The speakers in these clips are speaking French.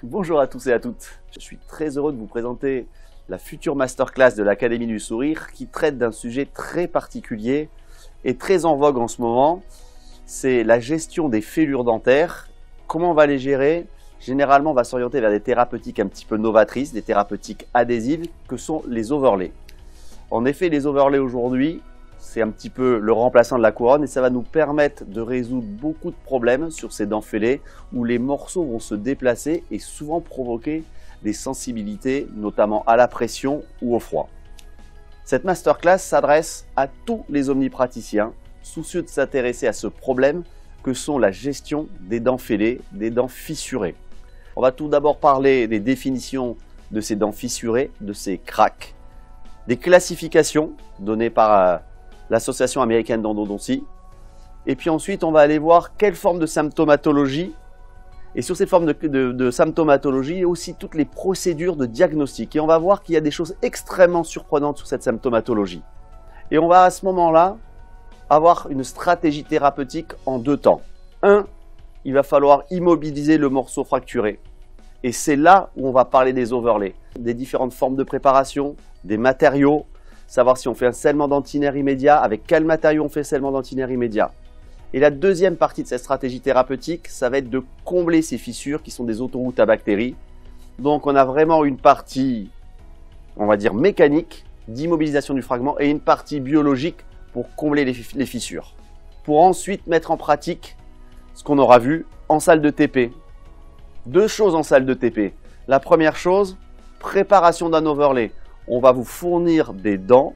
Bonjour à tous et à toutes. Je suis très heureux de vous présenter la future masterclass de l'Académie du Sourire qui traite d'un sujet très particulier et très en vogue en ce moment. C'est la gestion des fêlures dentaires. Comment on va les gérer? Généralement, on va s'orienter vers des thérapeutiques un petit peu novatrices, des thérapeutiques adhésives que sont les overlays. En effet, les overlays aujourd'hui, c'est un petit peu le remplaçant de la couronne et ça va nous permettre de résoudre beaucoup de problèmes sur ces dents fêlées où les morceaux vont se déplacer et souvent provoquer des sensibilités, notamment à la pression ou au froid. Cette masterclass s'adresse à tous les omnipraticiens soucieux de s'intéresser à ce problème que sont la gestion des dents fêlées, des dents fissurées. On va tout d'abord parler des définitions de ces dents fissurées, de ces cracks, des classifications données par l'Association américaine d'endodontie. Et puis ensuite, on va aller voir quelle forme de symptomatologie, et sur ces formes de symptomatologie, aussi toutes les procédures de diagnostic. Et on va voir qu'il y a des choses extrêmement surprenantes sur cette symptomatologie. Et on va à ce moment-là avoir une stratégie thérapeutique en deux temps. Un, il va falloir immobiliser le morceau fracturé. Et c'est là où on va parler des overlays, des différentes formes de préparation, des matériaux, savoir si on fait un scellement dentinaire immédiat, avec quel matériau on fait le scellement dentinaire immédiat. Et la deuxième partie de cette stratégie thérapeutique, ça va être de combler ces fissures qui sont des autoroutes à bactéries. Donc on a vraiment une partie, on va dire mécanique, d'immobilisation du fragment et une partie biologique pour combler les fissures. Pour ensuite mettre en pratique ce qu'on aura vu en salle de TP. Deux choses en salle de TP. La première chose, préparation d'un overlay. On va vous fournir des dents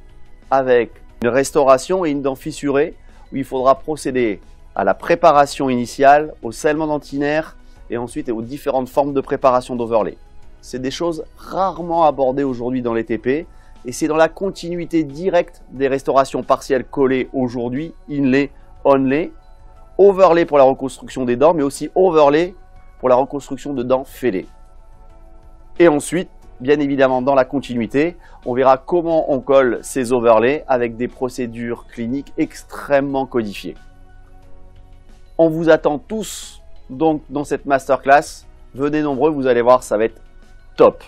avec une restauration et une dent fissurée où il faudra procéder à la préparation initiale, au scellement dentinaire et ensuite aux différentes formes de préparation d'overlay. C'est des choses rarement abordées aujourd'hui dans les TP et c'est dans la continuité directe des restaurations partielles collées aujourd'hui, inlay, onlay, overlay pour la reconstruction des dents mais aussi overlay pour la reconstruction de dents fêlées. Et ensuite, bien évidemment, dans la continuité, on verra comment on colle ces overlays avec des procédures cliniques extrêmement codifiées. On vous attend tous donc dans cette masterclass. Venez nombreux, vous allez voir, ça va être top.